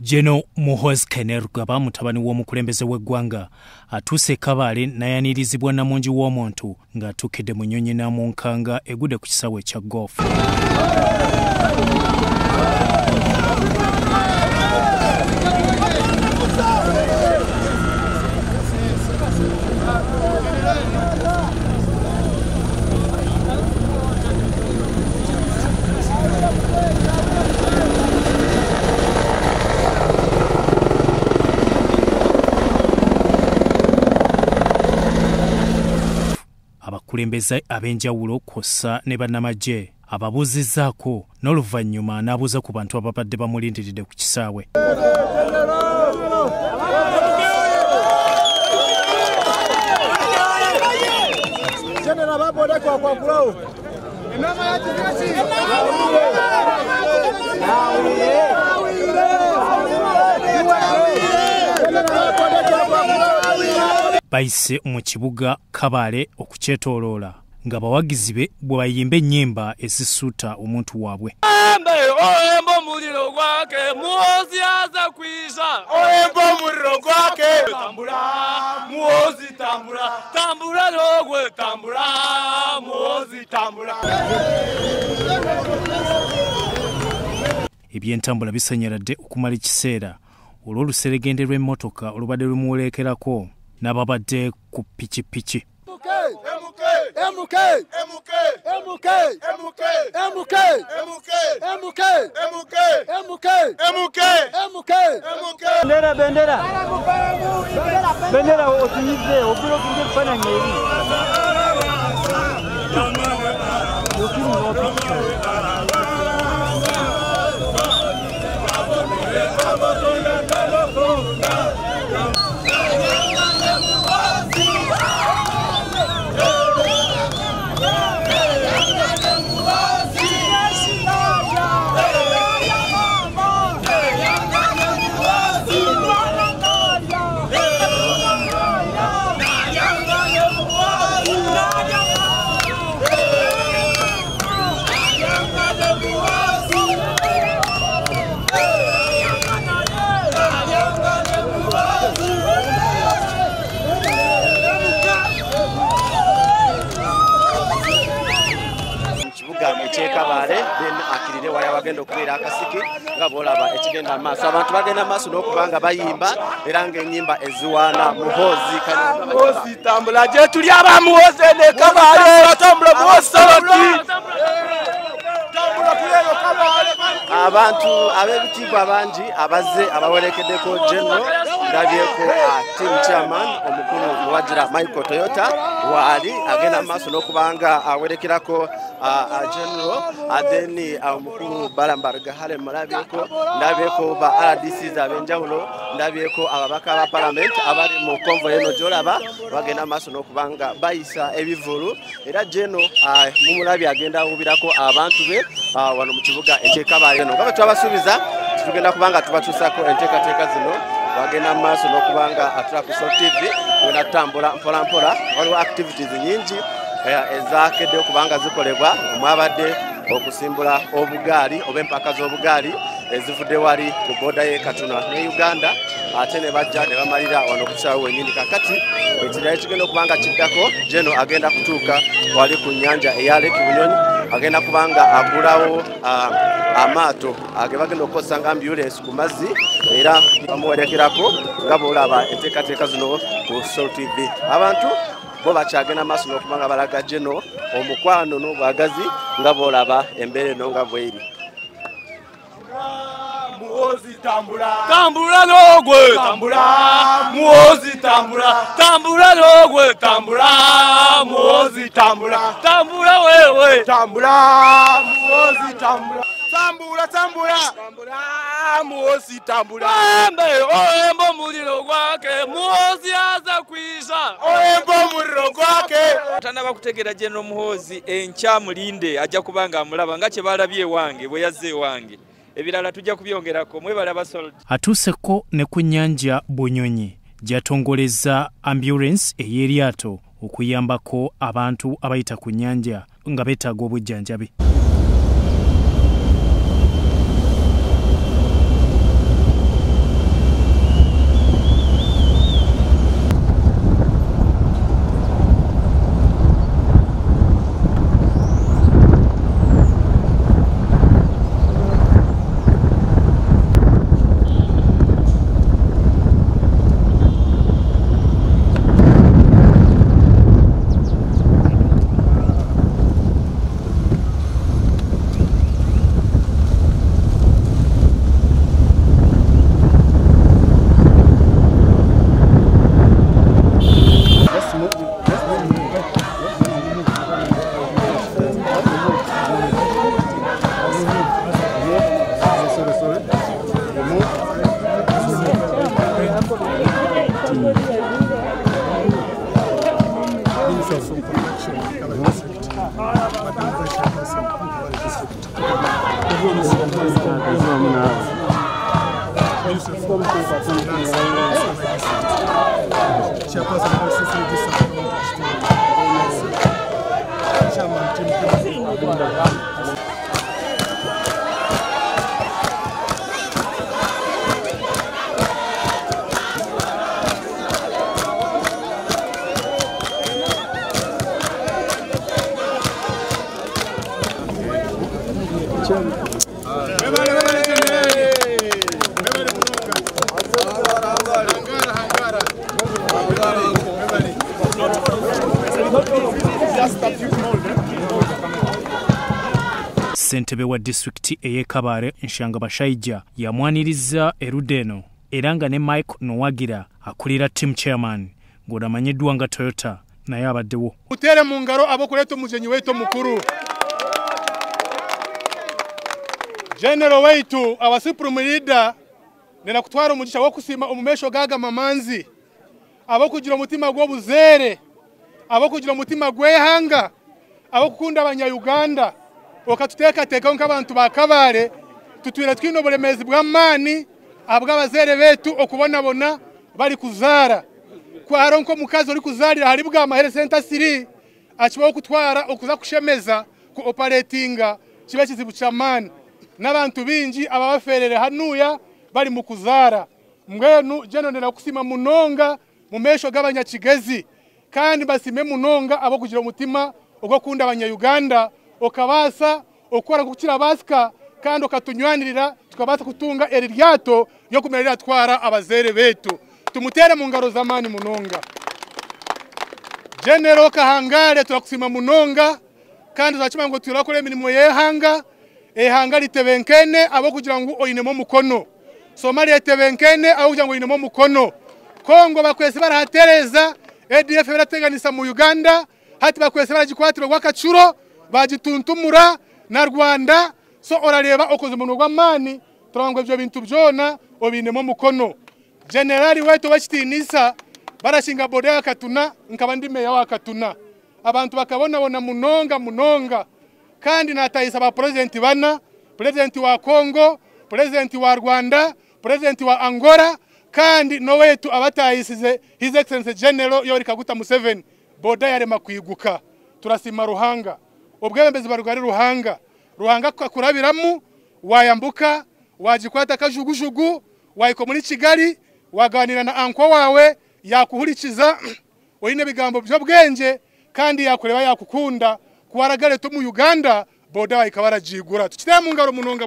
General Muhoozi Kainerugaba mutabani w'omukulembeze w'eggwanga atuuse Kabale n'ayanirizibwa Namungi w'omuntu ng'atuukidde mu nnyonyi n'amunkanga egudde ku kisaawe ekya golf. Abakulembeze ab'enjawulo kw'ossa ne bannamagye ababuuzizzaako n'oluvannyuma n'abuuza ku bantu ababadde bamulindiridde ku kisaawe. Bayise mu kibuga Kabale okukyetooloola nga bawagizi be bwe bayimba ennyimba ezisuuta omuntu waabwe. Oyemba omuliro gwake Muhoozi aza kwiza. Oyemba omuliro gwake tambula Muhoozi tambula tambula logwe tambula Muhoozi tambula. Ebyentambula bisanyaladde okumala ekiseera olw'oluseregende lw'emmotoka olubadde lumuwolekerako n'ababadde ku pikipiki. Bendera otuyize obulokinge kufananya ebi. Kabale then akirire waya wagenda okubeera akasiki nga bolaba ekigenda maaso abantu bagenda maaso n'okubanga bayimba era ng'ennyimba eziwaana Muhoozi Muhoozi tambula gye tuli aba Muhoozi ne Kabale tambula Muhoozi tambula kuleyo Kabale. Abantu ab'ebitiibwa bangi abazze abawerekeddeko General ndabyeko team chairman omukulu Muwajira Michael Toyota waali agenda maaso n'okubanga awerekerako General adeni omukulu Balambarga Hale mulabyeko ndabyeko ba RDCs ab'enjawulo ndabyeko ababaka ba parliament abali mu convoy eno gy'olaba bagenda maaso n'okubanga bayisa ebivulu era General mumulabye agenda awubirako abantu be wano mu kibuga eky'Ekabale eno nga twabasuubiza tugenda kubanga tubatuusako enteekateeka zino bagenda maaso n'okubanga atula ku Soul TV wena tutambula mpola mpola waliwo activities nyingi ezakedde okubanga zikolebwa omwabadde okusimbula obugaali oba empaka z'obugaali ezivudde wali ku booda y'e Katuna ne Uganda ate ne bajja ne bamalira wano ku kisaawe wennyini kakati ekirala ekigenda okubanga kiddako General agenda kutuuka wali ku nnyanja eya Lake Bunyonyi agenda kubanga agulawo amaato age bagenda okukozesa nga ambulance ku mazzi era bamuwerekerako nga boolaba enteekateeka zino ku Soul TV. Abantu bo bakyagenda maaso n'okubanga balaga General omukwano n'obwagazi nga boolaba embeera eno nga bw'eri. Muhoozi tambula tambula logwe tambula Muhoozi tambula tambula logwe tambula Muhoozi tambula tambula wewe tambula Muhoozi tambula tambula tambula tambula Muhoozi tambula. Oyemba omuliro gwake Muhoozi aza kwiza. Oyemba omuliro gwake tanaba kutegeera General Muhoozi enkya mulinde ajja kubanga amulaba nga kye balabye ewange bwe yazze ewange. Ebirala tujja kubyongerako mwebala basoldi. Atuuseko ne ku nnyanja Bunyonyi gy'atongolezza ambulance ey'eryato okuyambako abantu abayita ku nnyanja nga beetaaga obujjanjabi. Ssentebe wa disitulikiti ey'e Kabale Nshanga Bashaija yamwaniriza erudeno era nga ne Mike Nowagira akulira team chairman ng'onamanyiddwa nga Toyota naye abaddewo. Mutere mu ngalo abokuleeta omuzenyi waitu mukuru General waitu our supreme leader nena kutwara omugisha w'okusima omumesho gaga mamanzi abokugira omutima gw'obuzeere abokugira omutima gw'ehanga abokukunda abanya-Uganda okatuteekateekaho nk'abantu ba Kabale tutwire twine obulemeezi bw'amaani abw'abazeere beetu okubonabona bali kuzaara kwaro nk'omukazi oli kuzaarira hari bwa mahere center siri akibaho kutwara okuza kushemeza ku operatinga kiba kizibu ky'amaani n'abantu bingi ababaferere hanuya bali mu kuzaara mbwenu jeno nena kusima munonga mu mesho g'abanyakigezi kandi basime munonga abo kugira omutima ogw'okunda abanya-Uganda okabasa okora kukira basika kandi okatunywanirira tukabasa kutunga eri lyato ryo kumerera twara abazeere betu tumutere mu ngaro z'amaani munonga. General Kahangale turakusima munonga kandi tuzakima ngo turakora emirimo y'ehanga ehanga litebenkene abo kugira ngo oyinemo mukono Somalia litebenkene abo kugira ngo oyinemo mukono Kongo bakwese barahatereza ADF barateganisa mu Uganda hati bakwese baragikwatira gw'akacuro bagituntumura na Rwanda so orareba okoze umuntu gw'amani turangwe byo bintu byona obinemo mukono. Generali wetu bakitinisa barashinga boda ya Katuna nkaba ndi meya wa Katuna abantu bakabona munonga kandi natayisa ba president bana president wa Kongo president wa Rwanda president wa Angola kandi no wetu abatayisize his excellency general Yoweri Kaguta Museveni boda yarema kwiguka turasima Ruhanga obwebembezi barugari Ruhanga kurabiramu wayambuka wajikwata kajugujugu wayiko muri Kigali waganira na anko wawe yakuhurikiza oyine bigambo byo bwenge kandi yakureba yakukunda kuwaragare to mu Uganda boda wayikabarajigura tukiteye mu ngaro munonga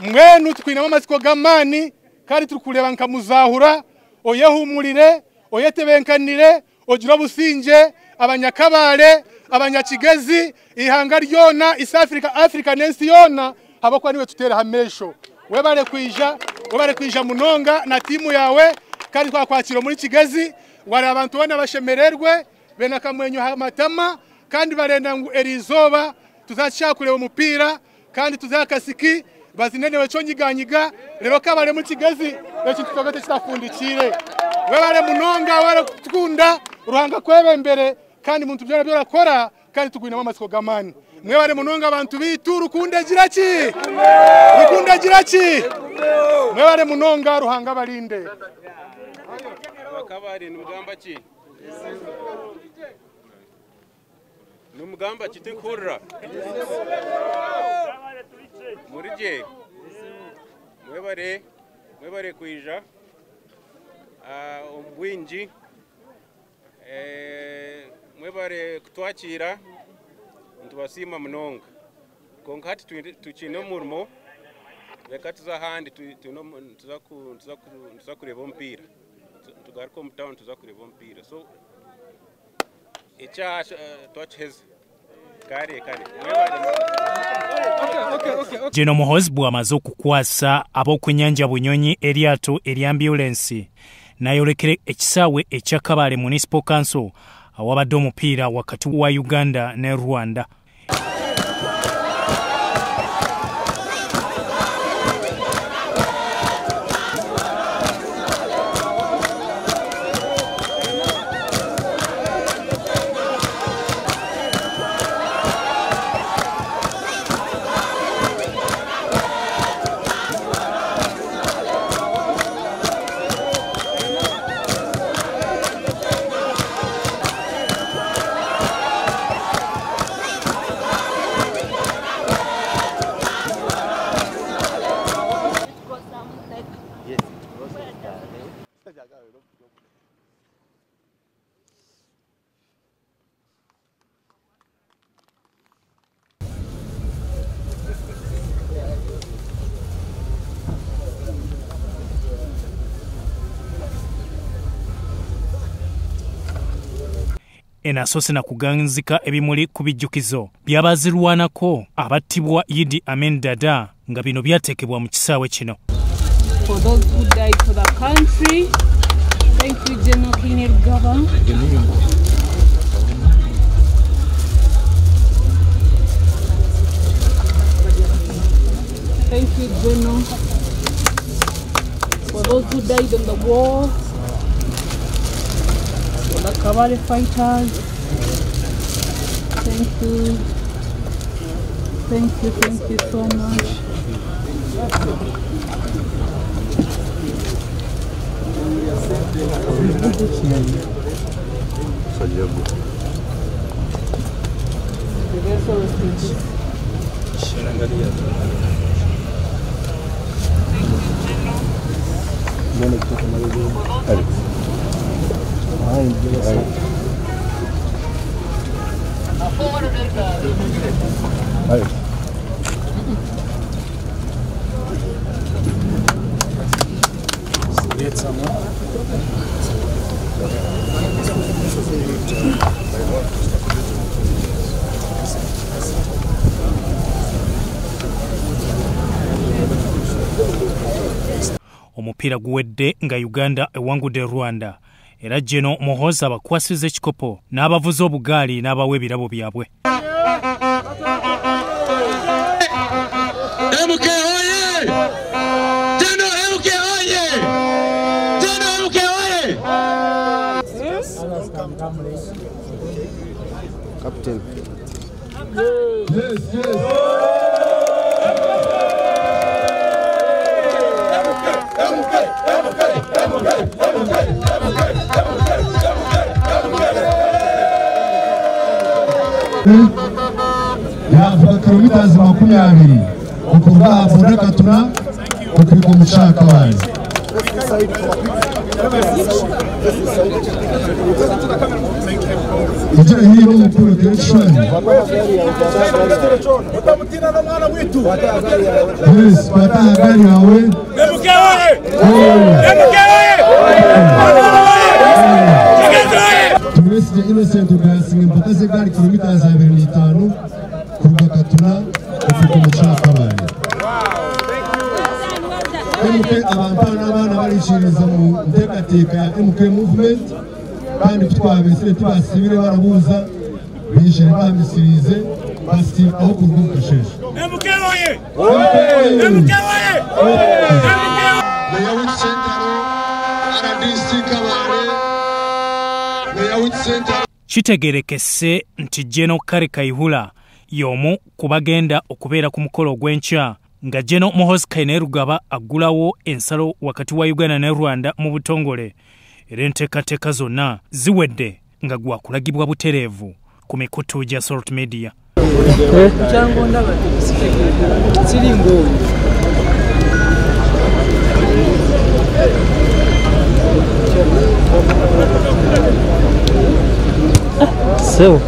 mwenu tukwinamo amasiko gamani kandi tukureba nkamuzahura oyehumurire oyetebenkanire ogira businje abanyakabale abanyakigezi ihanga ryona East Africa nensi yona habakwa niwe tutera hamesho webare kwija munonga na timu yawe kandi twakwakira muri Kigezi wari abantu bana bashemererwe bena kamwenyo hamatama kandi barenda ngo erizoba tuzacyakure umupira kandi tuzakasiki bazinenewe cyonyiganyiga rero kabare muri Kigezi ecyo tutogate kitafundikire webare munonga wari tukunda Ruhanga kwebembere kandi muntu byara byorakora kandi tugwinamo amasiko gamani mwebare munonga abantu bitu rukunde giraki mwebare munonga Ruhanga balinde Kabale numugamba ki numugamba kitikurra murije mwebare kwija obwinji mwebare kutwakira ntubasima munonga konka hati tukine murimo reka tuzahandi tuzakureba umupira tugaruka mu town tuzakureba umupira so icya twacheze kare Jeno Muhoozi bw'amaze okukwasa ab'okwennyanja Bunyonyi eryato ery'ambulensi n'ayolekera ekisaawe ekya Kabale Municipal Council awabadde omupiira wakati wa Uganda ne Rwanda. enasoose na kuganzika ebimuli ku bijjukizo by'abazirwanako abattibwa Idi Amin Dada nga bino byateekebwa mu kisaawe kino. For those who died for the country, thank you General Kainerugaba. Thank you General for those who died in the war, for the Kabale fighters. Thank you. Thank you so much. Omupiira guwedde nga Uganda ewangudde Rwanda era General Muhoozi abakwasiza ekikopo n'abavuza obugaali n'abawa ebirabo byabwe. Captain. yavuga kilomitazi 20 okuva Boda Katuna okuva mu Kyakabaale. Ijira hii n'umukuru w'ekishwani. Yes, bata gari wawe. Emuke wawe! Emuke wawe! Tumesije Innocent Ugasinga mpaka ze gari kilomitazi 25 kuva Katuna okuva mu Kyakabaale. MK abantu n'abana barishiriza mu nteekateeka ya MK movement kandi twabesere tubasibire barabuza bishe bamisirize basi aho kurwumvishije MK oye MK oye Meya Center RDC Kabale Meya Center kitegerekese nti General Kale Kayihura y'omu kubagenda okubeera ku mukolo gw'enkya nga General Muhoozi Kainerugaba aggulawo ensalo wakati wa Uganda ne Rwanda mu butongole era enteekateeka zonna ziwedde nga gwakulagibwa butereevu ku mikutu gya Salt Media. Seu.